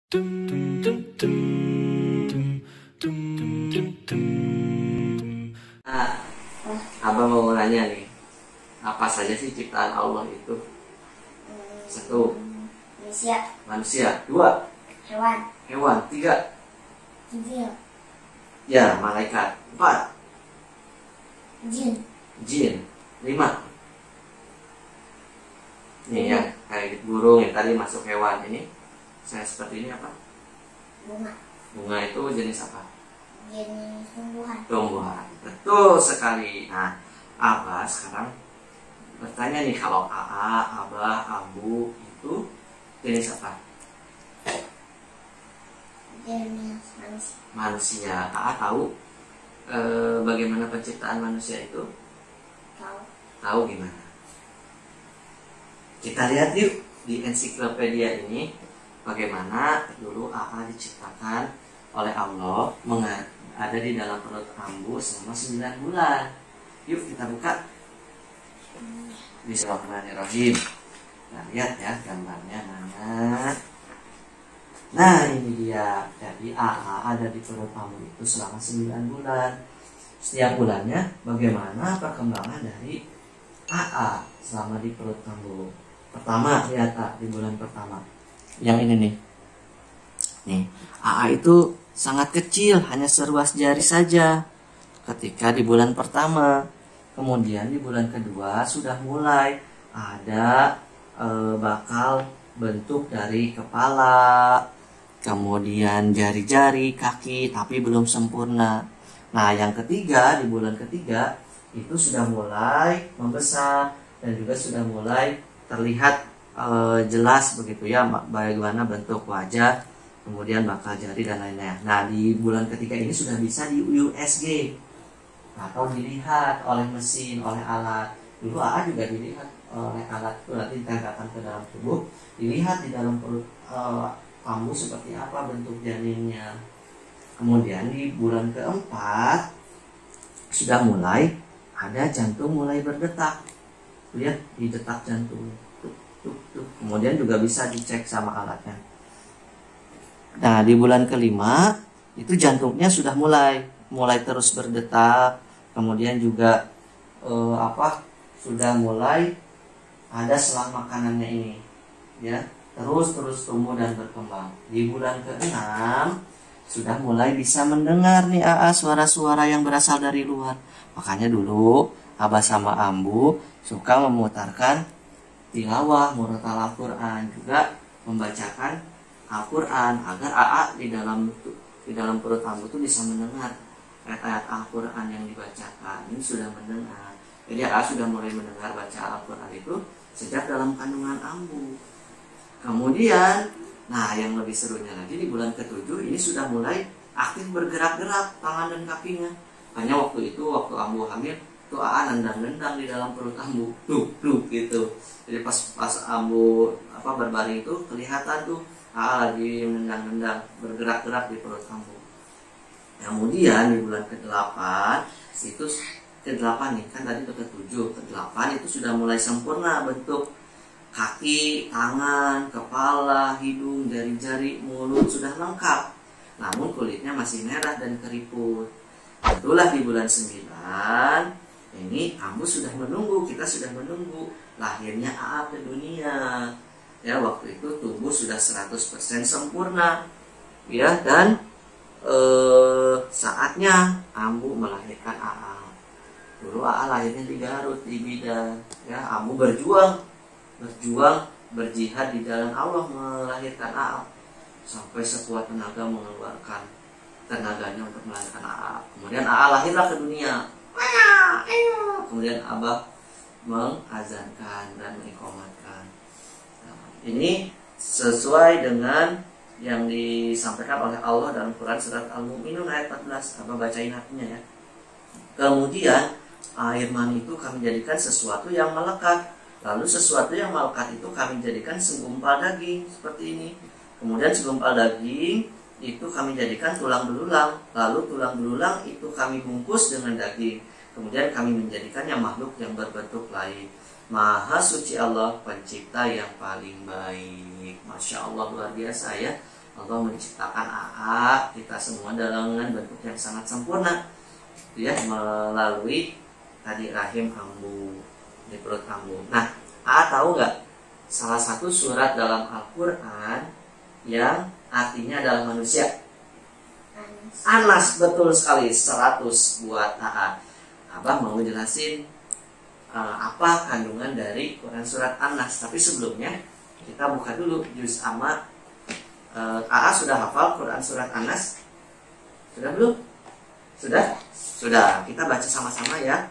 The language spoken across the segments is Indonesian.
Nah, Abang mau nanya nih, apa saja sih ciptaan Allah itu? Satu, manusia. Dua, hewan. Tiga, ya malaikat. Empat, jin. Lima, nih ya kayak burung yang tadi masuk hewan ini. Saya seperti ini apa? Bunga itu jenis apa? Jenis Tumbuhan. Betul sekali. Nah, Abah sekarang bertanya nih, kalau AA, Abah, Ambu itu jenis apa? jenis manusia. Manusia. AA tahu bagaimana penciptaan manusia itu? Tahu gimana? Kita lihat yuk di ensiklopedia ini bagaimana dulu AA diciptakan oleh Allah, ada di dalam perut Ambu selama 9 bulan. Yuk kita buka. Bismillahirrahmanirrahim. Nah, lihat ya gambarnya mana. Nah, ini dia. Jadi AA ada di perut Ambu itu selama 9 bulan. Setiap bulannya bagaimana perkembangan dari AA selama di perut Ambu. Pertama, lihat di bulan pertama. Yang ini nih. Nih, AA itu sangat kecil, hanya seruas jari saja ketika di bulan pertama. Kemudian di bulan kedua sudah mulai ada bakal bentuk dari kepala, kemudian jari-jari, kaki, tapi belum sempurna. Nah, yang ketiga, di bulan ketiga itu sudah mulai membesar dan juga sudah mulai terlihat jelas begitu ya, bagaimana bentuk wajah, kemudian bakal jari dan lain-lain. Nah, di bulan ketiga ini sudah bisa di USG atau dilihat oleh mesin, oleh alat. Dulu AA juga dilihat oleh alat itu, nanti ditempelkan ke dalam tubuh, dilihat di dalam perut kamu seperti apa bentuk janinnya. Kemudian di bulan keempat sudah mulai ada jantung mulai berdetak. Lihat di detak jantung. Kemudian juga bisa dicek sama alatnya. Nah, di bulan kelima itu jantungnya sudah mulai terus berdetak. Kemudian juga sudah mulai ada selang makanannya ini, ya, terus tumbuh dan berkembang. Di bulan keenam sudah mulai bisa mendengar nih AA suara-suara yang berasal dari luar. Makanya dulu Abah sama Ambu suka memutarkan tilawah, murotal Al-Quran, juga membacakan Al-Quran agar AA di dalam perut Ambu itu bisa mendengar ayat-ayat Al-Quran yang dibacakan. Ini sudah mendengar. Jadi AA sudah mulai mendengar baca Al-Quran itu sejak dalam kandungan Ambu. Kemudian, nah yang lebih serunya lagi di bulan ke-7 ini sudah mulai aktif bergerak-gerak tangan dan kakinya. Hanya waktu Ambu hamil tuh AA nendang-nendang di dalam perut Ambu, duk gitu. Jadi pas Ambu berbaring itu kelihatan tuh AA lagi nendang-nendang, bergerak-gerak di perut Ambu. Kemudian di bulan ke-8 itu ke-8 nih, kan tadi ke-7, ke-8 itu sudah mulai sempurna bentuk kaki, tangan, kepala, hidung, jari-jari, mulut sudah lengkap. Namun kulitnya masih merah dan keriput. Itulah di bulan 9 ini Ambu sudah menunggu, kita sudah menunggu lahirnya AA ke dunia. Ya, waktu itu tubuh sudah 100% sempurna. Ya, dan saatnya Ambu melahirkan AA. Dulu AA lahirnya di Garut, di Bidan. Ya, Ambu berjuang, berjihad di jalan Allah melahirkan AA. Sampai sekuat tenaga mengeluarkan tenaganya untuk melahirkan AA. Kemudian AA lahirlah ke dunia. Kemudian Abah mengazankan dan mengiqamatkan. Nah, ini sesuai dengan yang disampaikan oleh Allah dalam Quran surat Al-Mu'minun ayat 14. Abah bacain artinya ya. Kemudian air mani itu kami jadikan sesuatu yang melekat. Lalu sesuatu yang melekat itu kami jadikan segumpal daging seperti ini. Kemudian segumpal daging itu kami jadikan tulang belulang. Lalu tulang belulang itu kami bungkus dengan daging. Kemudian kami menjadikannya makhluk yang berbentuk lain. Maha suci Allah, pencipta yang paling baik. Masya Allah, luar biasa ya. Allah menciptakan AA kita semua dengan bentuk yang sangat sempurna, ya, melalui tadi rahim ambu, di perut ambu. Nah, AA tahu nggak salah satu surat dalam Al-Quran yang artinya adalah manusia? Anas, betul sekali, 100 buat AA. Abah mau jelasin apa kandungan dari Quran surat Anas, tapi sebelumnya kita buka dulu juz amma. AA sudah hafal Quran surat Anas? Sudah belum? Sudah? Sudah. Kita baca sama-sama ya.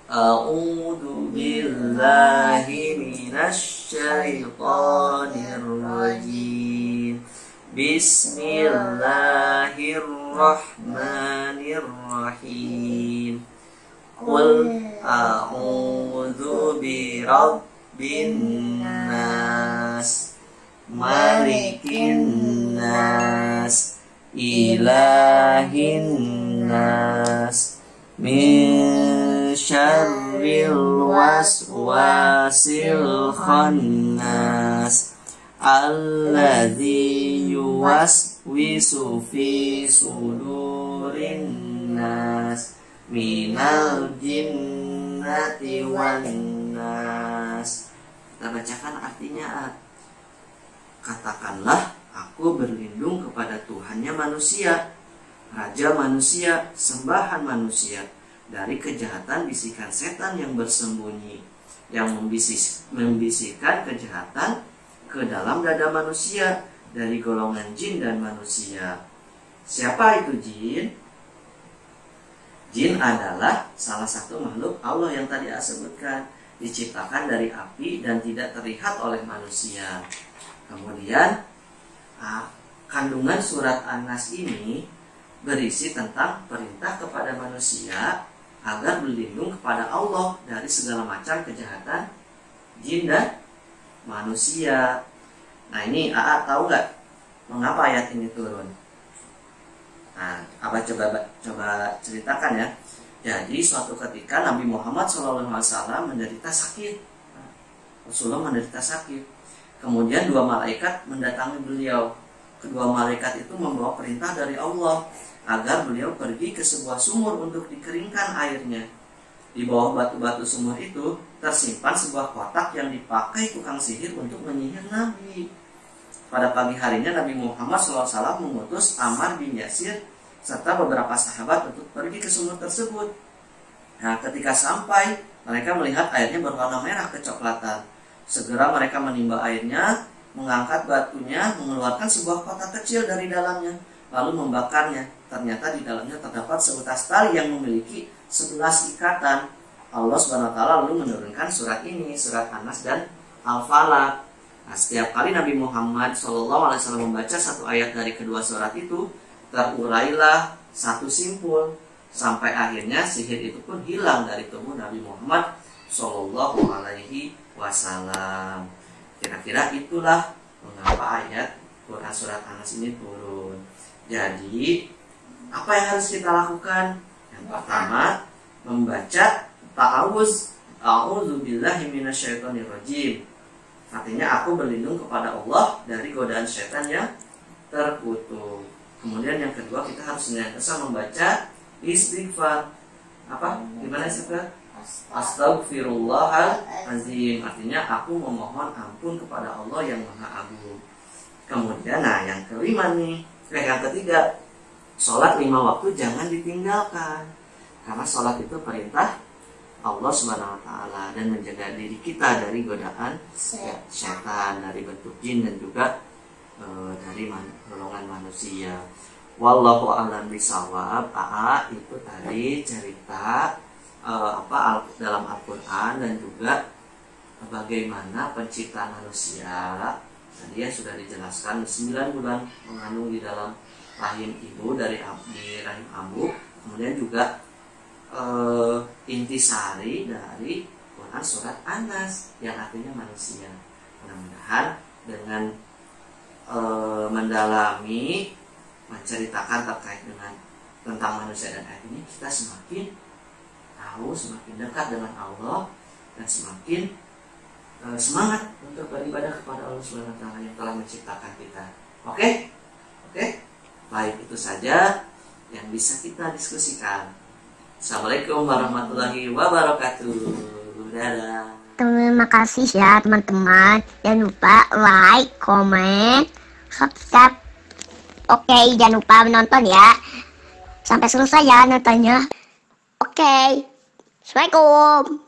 A'udzu billahi minasy syaithanir rajim. Bismillahirrahmanirrahim. Qul a'udzu birabbin nas, malikin nas, ilahin nas, min syarril waswasil khannas, alladzi yuwaswisu fi sudurin nas, minal jinnati wan nas. Kita bacakan artinya. Katakanlah, aku berlindung kepada Tuhannya manusia, Raja manusia, sembahan manusia, dari kejahatan bisikan setan yang bersembunyi, yang membisikkan kejahatan ke dalam dada manusia dari golongan jin dan manusia. Siapa itu jin? Jin adalah salah satu makhluk Allah yang tadi saya sebutkan, diciptakan dari api dan tidak terlihat oleh manusia. Kemudian kandungan surat An-Nas ini berisi tentang perintah kepada manusia agar berlindung kepada Allah dari segala macam kejahatan jin dan manusia. Nah, ini AA tahu nggak mengapa ayat ini turun? Nah, Abah coba ceritakan ya. Jadi suatu ketika Nabi Muhammad SAW menderita sakit. Rasulullah menderita sakit. Kemudian dua malaikat mendatangi beliau. Kedua malaikat itu membawa perintah dari Allah agar beliau pergi ke sebuah sumur untuk dikeringkan airnya. Di bawah batu-batu sumur itu tersimpan sebuah kotak yang dipakai tukang sihir untuk menyihir Nabi. Pada pagi harinya Nabi Muhammad SAW mengutus Ammar bin Yasir serta beberapa sahabat untuk pergi ke sumur tersebut. Nah, ketika sampai, mereka melihat airnya berwarna merah kecoklatan. Segera mereka menimba airnya, mengangkat batunya, mengeluarkan sebuah kotak kecil dari dalamnya, lalu membakarnya. Ternyata di dalamnya terdapat seutas tali yang memiliki 11 ikatan. Allah SWT lalu menurunkan surat ini, surat An-Nas dan Al-Falaq. Nah, setiap kali Nabi Muhammad SAW membaca satu ayat dari kedua surat itu, terurailah satu simpul, sampai akhirnya sihir itu pun hilang dari tubuh Nabi Muhammad SAW. Kira-kira itulah mengapa ayat Quran surat An-Nas ini turun. Jadi, apa yang harus kita lakukan? Yang pertama, membaca ta'awuz, a'udzubillahi minasyaitonirrajim. Artinya aku berlindung kepada Allah dari godaan syaitan yang terkutuk. Kemudian yang kedua, kita harus senantiasa membaca istighfar. Apa? Gimana istighfar? Astaghfirullahalazim. Artinya aku memohon ampun kepada Allah yang Maha Agung. Kemudian yang kelima nih, yang ketiga, sholat 5 waktu jangan ditinggalkan. Karena sholat itu perintah Allah SWT dan menjaga diri kita dari godaan setan, dari bentuk jin dan juga dari golongan manusia. Wallahu a'lam bishawab. Itu tadi cerita dalam Al-Quran dan juga bagaimana penciptaan manusia. Tadi ya sudah dijelaskan 9 bulan mengandung di dalam rahim ibu di rahim ambu. Kemudian juga intisari dari Quran surat An-Nas yang artinya manusia. Mudah-mudahan dengan mendalami menceritakan terkait dengan tentang manusia dan ayat ini, kita semakin tahu, semakin dekat dengan Allah dan semakin semangat untuk beribadah kepada Allah SWT yang telah menciptakan kita. Oke? Oke? Baik, itu saja yang bisa kita diskusikan. Assalamualaikum warahmatullahi wabarakatuh. Dadah. Terima kasih ya teman-teman. Jangan lupa like, comment, subscribe. Oke, jangan lupa menonton ya. Sampai selesai ya nontonnya. Oke. Assalamualaikum.